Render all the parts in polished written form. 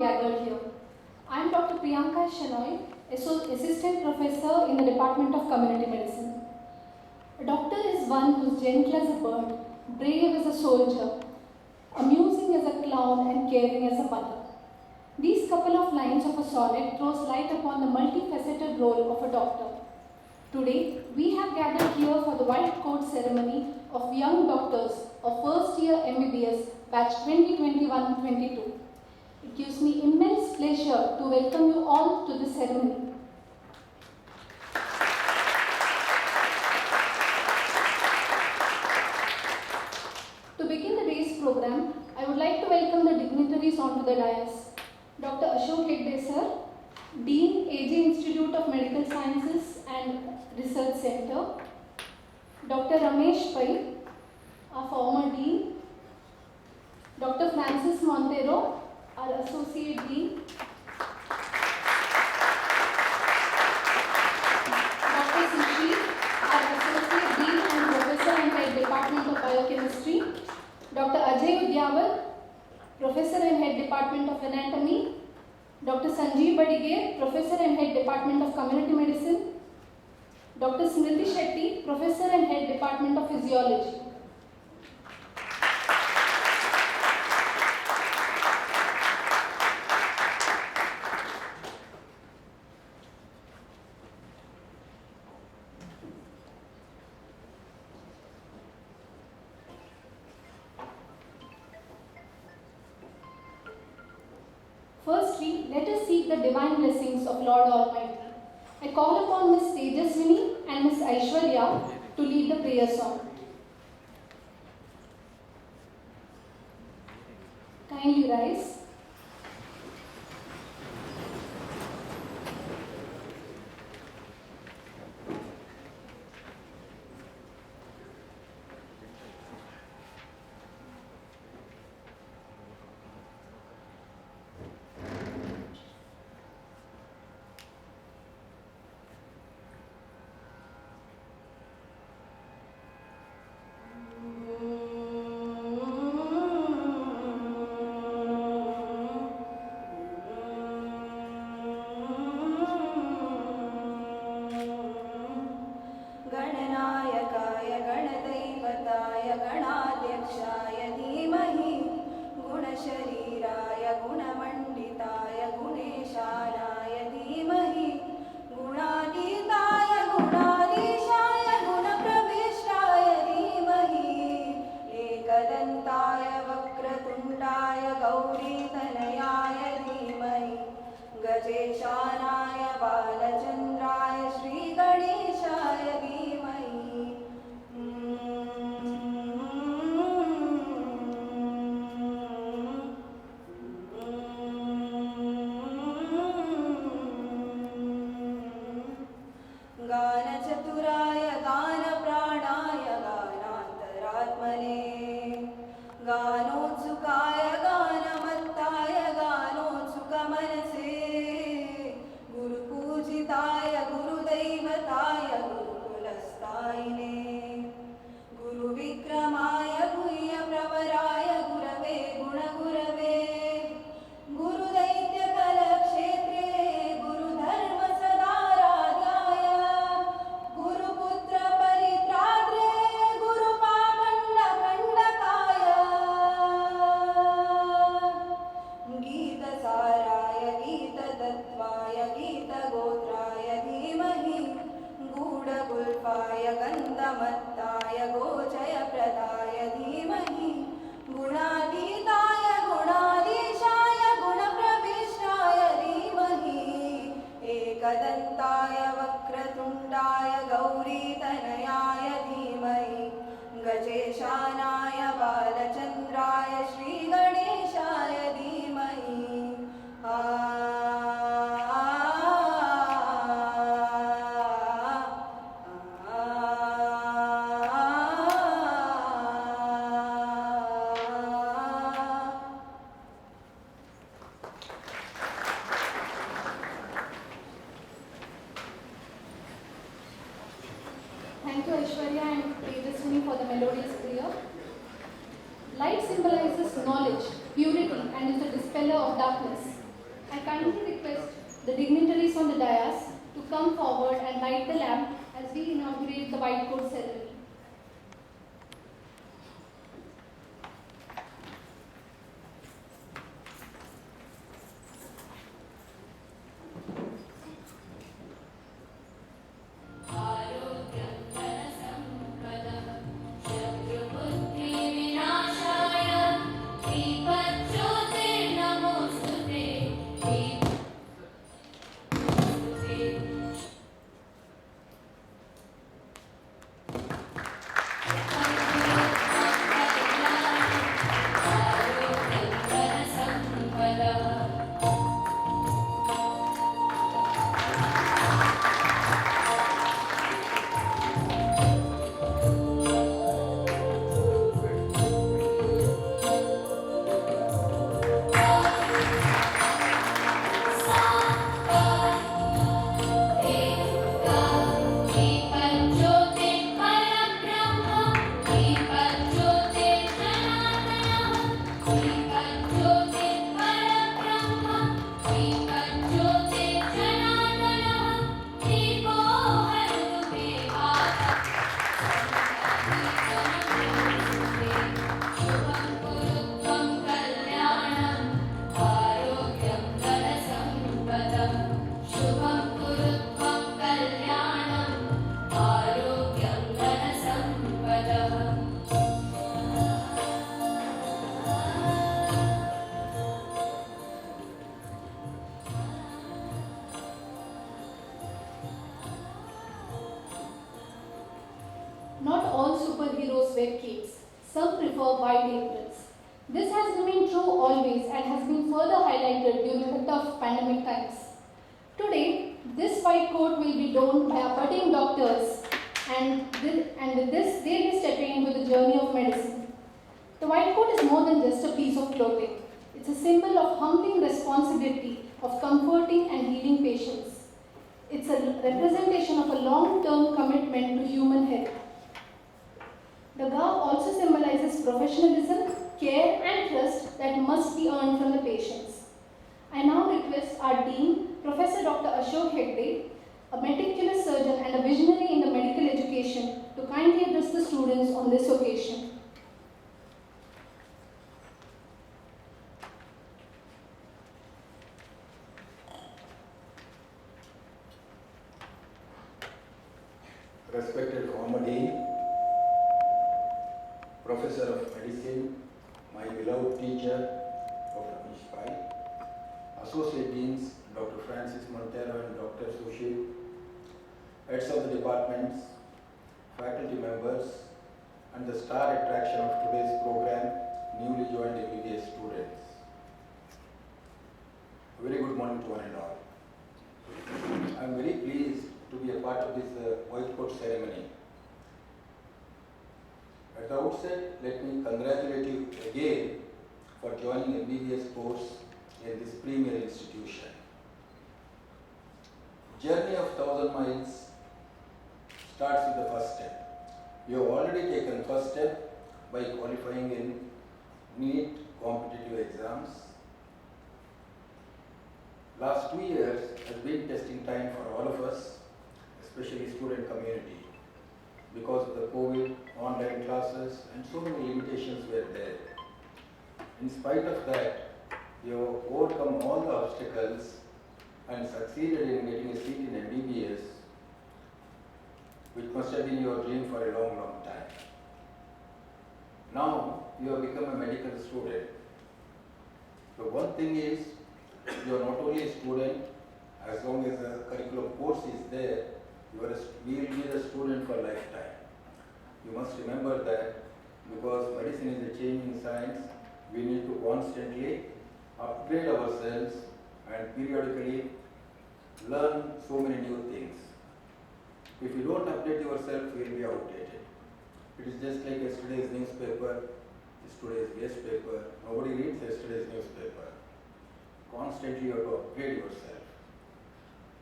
gathered here. I am Dr. Priyanka Shenoy, Assistant Professor in the Department of Community Medicine. A doctor is one who is gentle as a bird, brave as a soldier, amusing as a clown, and caring as a mother. These couple of lines of a sonnet throws light upon the multifaceted role of a doctor. Today, we have gathered here for the white coat ceremony of young doctors of first year MBBS batch 2021-22. It gives me immense pleasure to welcome you all to this ceremony. To begin the day's program, I would like to welcome the dignitaries onto the dais. Dr. Ashok Hegde sir, Dean, A.J.Institute of Medical Sciences and Research Center. Dr. Ramesh Pai, our former Dean. Dr. Francis Montero, our Associate Dean. Dr. Sushi, our Associate Dean and Professor and Head Department of Biochemistry. Dr. A.J.Institute, Professor and Head Department of Anatomy. Dr. Sanjeev Badige, Professor and Head Department of Community Medicine. Dr. Smriti Shetty, Professor and Head Department of Physiology. Firstly, let us seek the divine blessings of Lord Almighty. I call upon Ms. Tejaswini and Ms. Aishwarya to lead the prayer song. Kindly rise. Thank you, Aishwarya and Tejaswini, for the melodious prayer. Light symbolizes knowledge, purity, and is the dispeller of darkness. I kindly request the dignitaries on the dais to come forward and light the lamp as we inaugurate the white coat ceremony. Not all superheroes wear capes. Some prefer white aprons. This has remained true always and has been further highlighted during the tough pandemic times. Today, this white coat will be donned by our budding doctors and with this they will be stepping into the journey of medicine. The white coat is more than just a piece of clothing. It's a symbol of humbling responsibility of comforting and healing patients. It's a representation of a long-term commitment to human health. The garb also symbolizes professionalism, care and trust that must be earned from the patients. I now request our Dean, Professor Dr. Ashok Hegde, a meticulous surgeon and a visionary in the medical education, to kindly address the students on this occasion. Respected former Dean, Professor of Medicine, my beloved teacher, Dr. Amish Pai, Associate Deans, Dr. Francis Montero and Dr. Sushil, heads of the departments, faculty members, and the star attraction of today's program, newly joined MBBS students. A very good morning to one and all. I am very pleased to be a part of this white coat ceremony. At the outset, let me congratulate you again for joining MBBS course in this premier institution. Journey of 1,000 miles starts with the first step. You have already taken first step by qualifying in NEET competitive exams. Last 2 years has been testing time for all of us, especially student community, because of the COVID, online classes, and so many limitations were there. In spite of that, you have overcome all the obstacles and succeeded in getting a seat in MBBS, which must have been your dream for a long, long time. Now, you have become a medical student. So one thing is, you are not only a student, as long as the curriculum course is there, you will be the student for lifetime. You must remember that because medicine is a changing science, we need to constantly upgrade ourselves and periodically learn so many new things. If you don't update yourself, you will be outdated. It is just like yesterday's newspaper, today's guest paper. Nobody reads yesterday's newspaper. Constantly you have to upgrade yourself.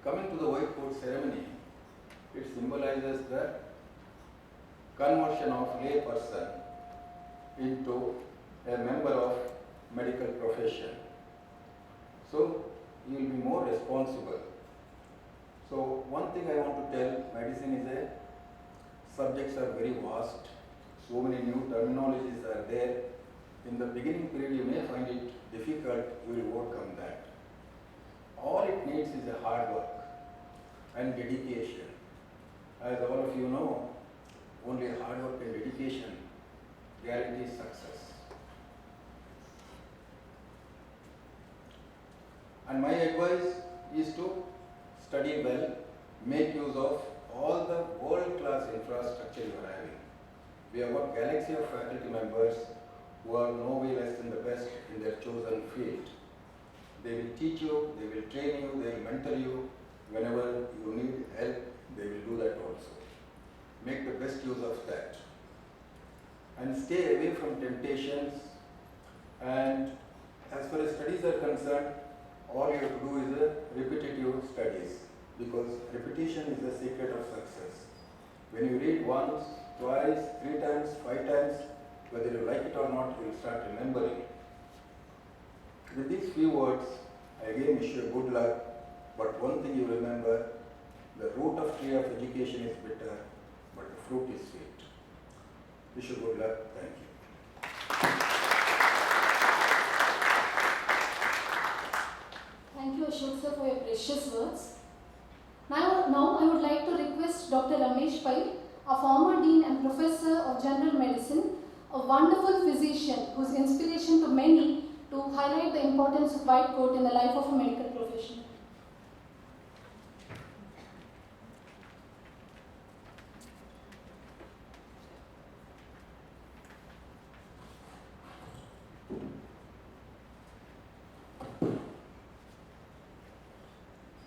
Coming to the white coat ceremony, it symbolizes the conversion of lay person into a member of medical profession. So, you will be more responsible. So one thing I want to tell, medicine is a subjects are very vast. So many new terminologies are there. In the beginning period, you may find it difficult, you will overcome that. All it needs is a hard work and dedication. As all of you know, only hard work and dedication guarantees success. And my advice is to study well, make use of all the world-class infrastructure you are having. We have got galaxy of faculty members who are no way less than the best in their chosen field. They will teach you, they will train you, they will mentor you. Whenever you need help, they will do that also. Make the best use of that. And stay away from temptations. And as far as studies are concerned, all you have to do is a repetitive studies, because repetition is the secret of success. When you read once, twice, 3 times, 5 times, whether you like it or not, you will start remembering. With these few words, I again wish you good luck, but one thing you remember, the root of tree of education is bitter, but the fruit is sweet. Wish you good luck. Thank you. Thank you, Ashok sir, for your precious words. Now I would like to request Dr. Ramesh Pai, a former Dean and Professor of General Medicine, a wonderful physician who is inspiration to many, to highlight the importance of white coat in the life of a medical profession.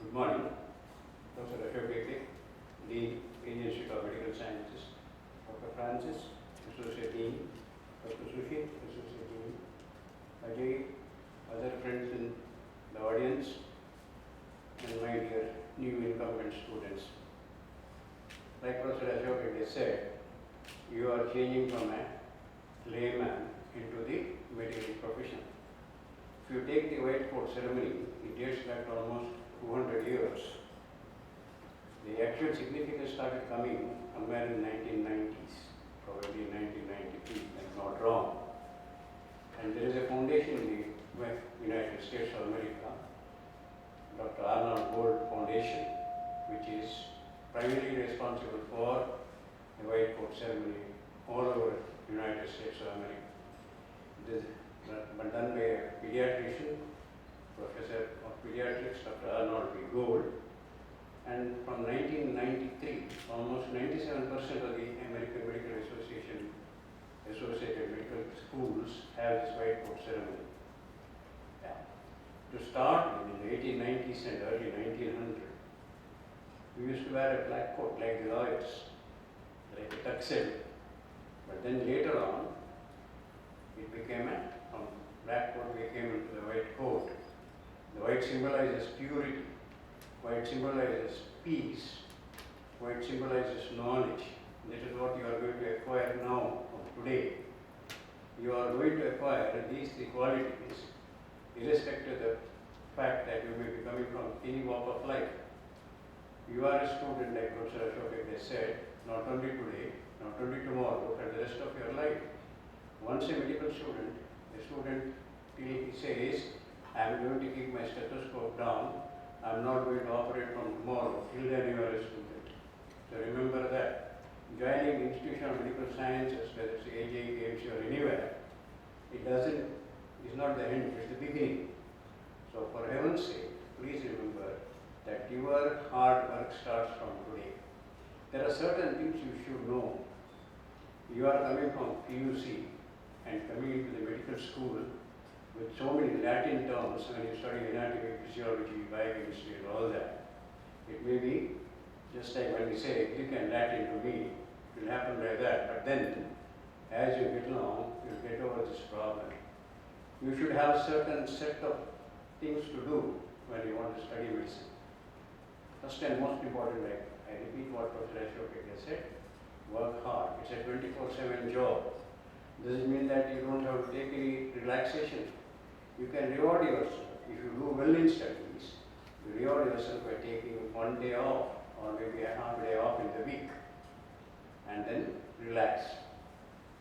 Good morning, Professor Ashok, Dean, A.J.Institute of Medical Sciences, Dr. Francis, Associate Dean, Dr. Sushi, Associate Dean, Ajay, other friends in the audience, and my dear new incumbent students. Like Professor Ashok has said, you are changing from a layman into the medical profession. If you take the white coat ceremony, it dates back to almost 200 years. The actual significance started coming somewhere in 1990s, probably 1993, if I'm not wrong. And there is a foundation in the United States of America, Dr. Arnold Gold Foundation, which is primarily responsible for the white coat ceremony all over the United States of America. This is done by a pediatrician, Professor of Pediatrics, Dr. Arnold B. Gold. And from 1993, almost 97% of the American Medical Association associated medical schools have this white coat ceremony. Yeah. To start with, in the 1890s and early 1900s, we used to wear a black coat like the lawyers, like a tuxedo. But then later on, it became from black coat we came into the white coat. The white symbolizes purity, white symbolizes peace, white symbolizes knowledge. That is what you are going to acquire now, today. You are going to acquire these 3 qualities, irrespective of the fact that you may be coming from any walk of life. You are a student, like Professor Ashok has said, not only today, not only tomorrow, but the rest of your life. Once a medical student, till he says, I am going to keep my stethoscope down, I am not going to operate from tomorrow, till then you are a student. So remember that. Joining the Institution of Medical Sciences, whether it's AJIMS&RC or anywhere, is not the end, it's the beginning. So for heaven's sake, please remember that your hard work starts from today. There are certain things you should know. You are coming from PUC and coming into the medical school with so many Latin terms when you study anatomy, physiology, biochemistry and all that. It may be just like when we say Greek and Latin to me, it will happen like that. But then, as you get along, you will get over this problem. You should have a certain set of things to do when you want to study medicine. First and most important, like I repeat what Professor Ashok has said, work hard. It's a 24/7 job. Does it mean that you don't have to take any relaxation? You can reward yourself. If you do well in studies, yourself by taking one day off or maybe a half day off in the week and then relax.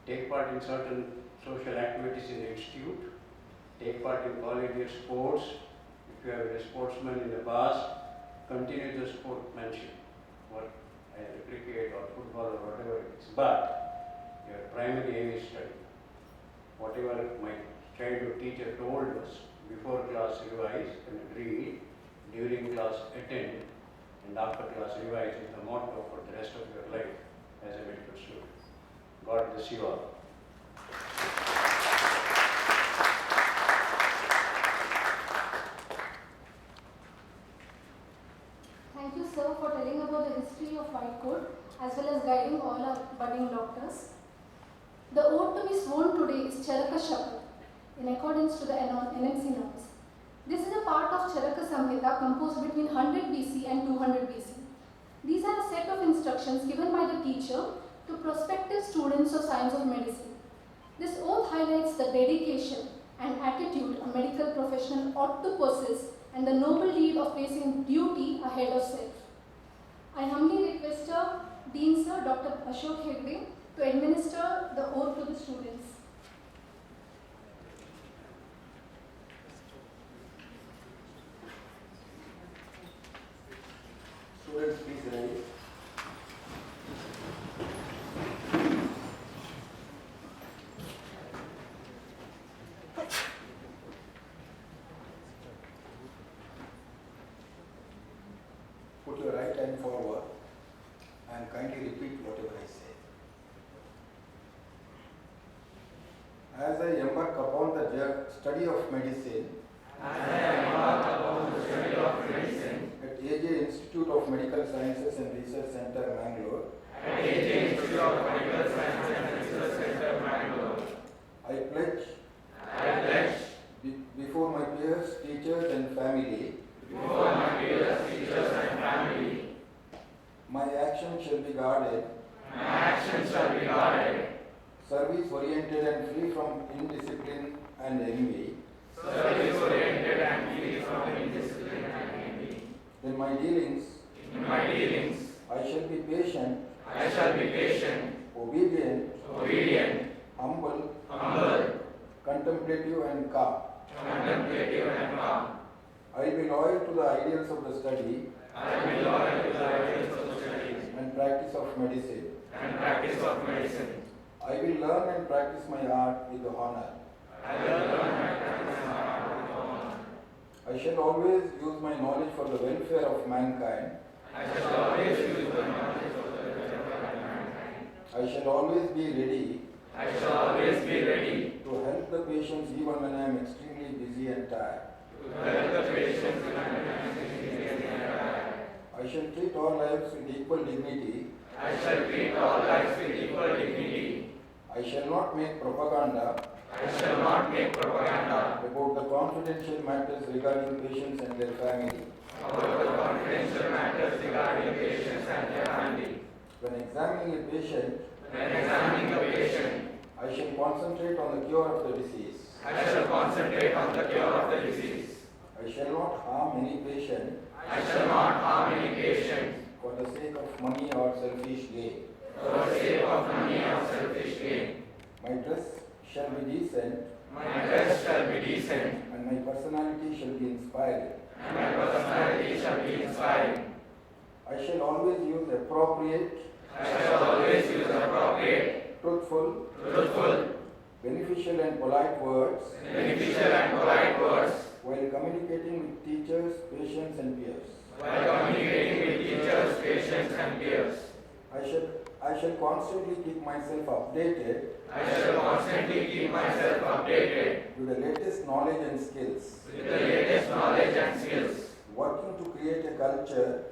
Take part in certain social activities in the institute. Take part in collegiate sports. If you have been a sportsman in the past, continue the sportsmanship, or either cricket or football or whatever it is. But your primary aim is study. Whatever my childhood teacher told us, before class revise and read, during class attend, and after class revise is the motto for the rest of your life as a medical student. God bless you all. Thank you, sir, for telling about the history of white coat as well as guiding all our budding doctors. The oath to be sworn today is Charaka Shapat, in accordance to the NMC norms. This is a part of Charaka Samhita composed between 100 BC and 200 BC. These are a set of instructions given by the teacher to prospective students of science of medicine. This oath highlights the dedication and attitude a medical professional ought to possess and the noble deed of placing duty ahead of self. I humbly request Dean Sir Dr. Ashok Hegde to administer the oath to the students. Students, please rise. Put your right hand forward and kindly repeat whatever I say. As I embark upon the study of medicine at A.J.Institute of Medical Sciences and Research Center, Mangalore, I pledge before my peers, teachers and family, my actions shall be guarded, service-oriented and free from indiscipline and envy. In my dealings, I shall be patient, obedient, humble, contemplative and calm. I will be loyal to the ideals of the study and practice of medicine. I will learn and practice my art with honor. I shall always use my knowledge for the welfare of mankind. I shall always be ready to help the patients even when I am extremely busy and tired. I shall treat all lives with equal dignity. I shall not make propaganda about the confidential matters regarding patients and their family. When examining a patient, I shall concentrate on the cure of the disease. I shall not harm any patient for the sake of money or selfish gain. My dress shall be decent, and my personality shall be inspiring. I shall always use appropriate, truthful, beneficial and polite words while communicating with teachers, patients and peers. I shall constantly keep myself updated with the latest knowledge and skills, working to create a culture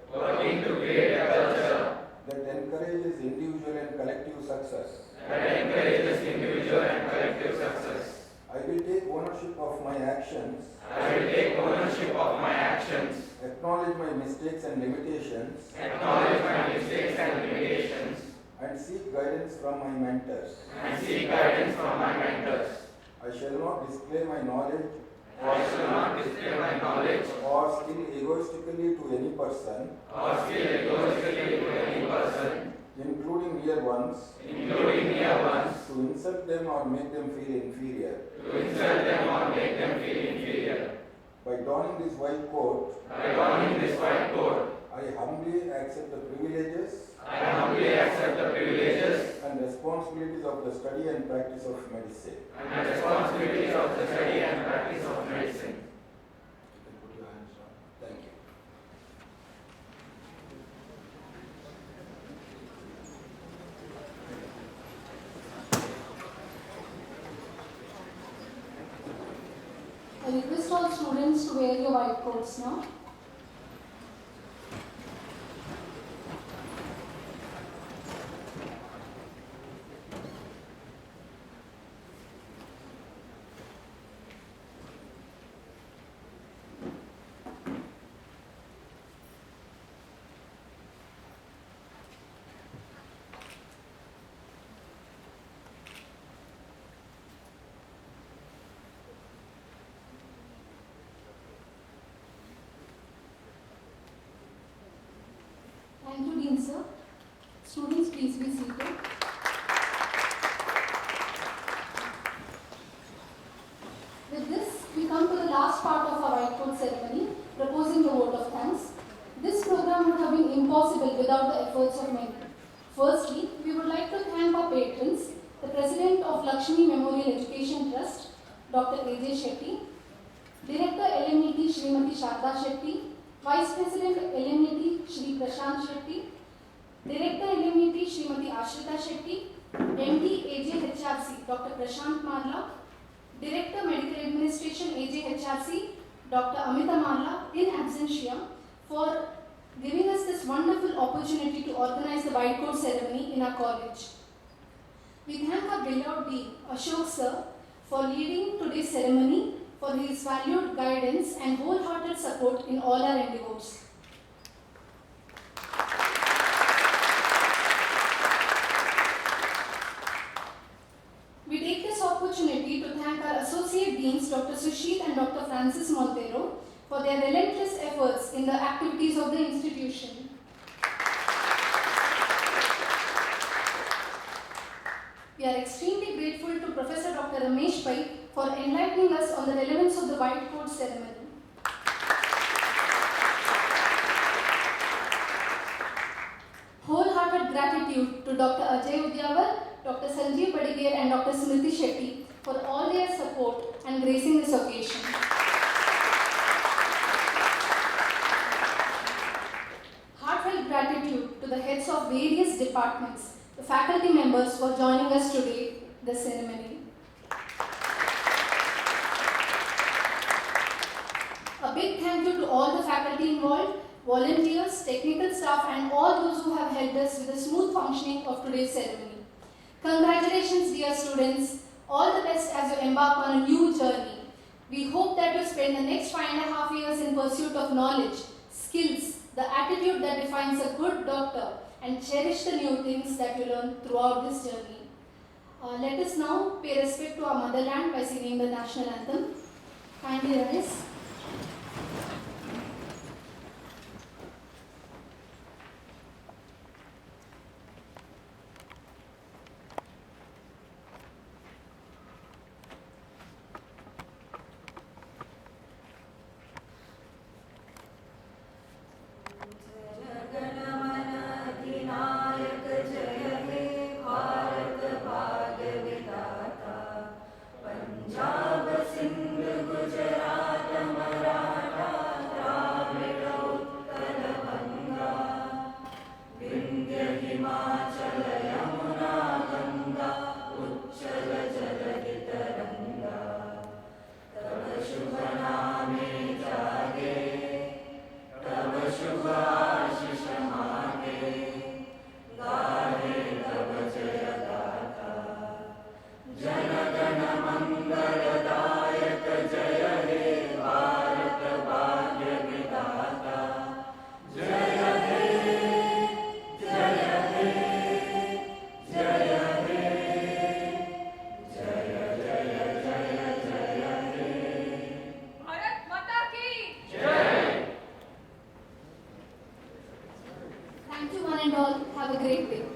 that encourages individual and collective success. I will take ownership of my actions, acknowledge my mistakes and limitations, and seek guidance from my mentors. I shall not display my knowledge or shall not display my knowledge, or skill egoistically to any person, including near ones, to insult them or make them feel inferior. By donning this white coat, I humbly accept the privileges and responsibilities of the study and practice of medicine. You can put your hands down. Thank you. I request all students to wear your white coats now. Thank you, Dean sir. Students, please be seated. With this, we come to the last part of our white coat ceremony, proposing the vote of thanks. This program would have been impossible without the efforts of many. Firstly, we would like to thank our patrons, the President of Lakshmi Memorial Education Trust, Dr. A.J. Shetty, Director LMET Srimati Sharda Shetty, Vice President LMET Shri Prashant Shetty, Director LMET Srimati Ashrita Shetty, MD AJIMS&RC Dr. Prashant Marla, Director Medical Administration AJIMS&RC Dr. Amita Marla in absentia for giving us this wonderful opportunity to organize the white coat ceremony in our college. We thank our beloved Dean Ashok sir for leading today's ceremony, for his valued guidance and wholehearted support in all our endeavors. We take this opportunity to thank our Associate Deans Dr. Sushil and Dr. Francis Montero for their relentless efforts in the activities of the institution. We are extremely grateful to Professor Dr. Ramesh Pai for enlightening us on the relevance of the white coat ceremony. Wholehearted gratitude to Dr. A.J.Institute, Dr. Sanjeev Padigir and Dr. Smriti Shetty for all their support and gracing this occasion. Heartfelt gratitude to the heads of various departments, the faculty members for joining us today, the ceremony. A big thank you to all the faculty involved, volunteers, technical staff and all those who have helped us with the smooth functioning of today's ceremony. Congratulations dear students, all the best as you embark on a new journey. We hope that you spend the next 5.5 years in pursuit of knowledge, skills, the attitude that defines a good doctor and cherish the new things that you learn throughout this journey. Let us now pay respect to our motherland by singing the national anthem. Kindly rise. Punjab Sindh Gujarat Maratha Thank you one and all. Have a great day.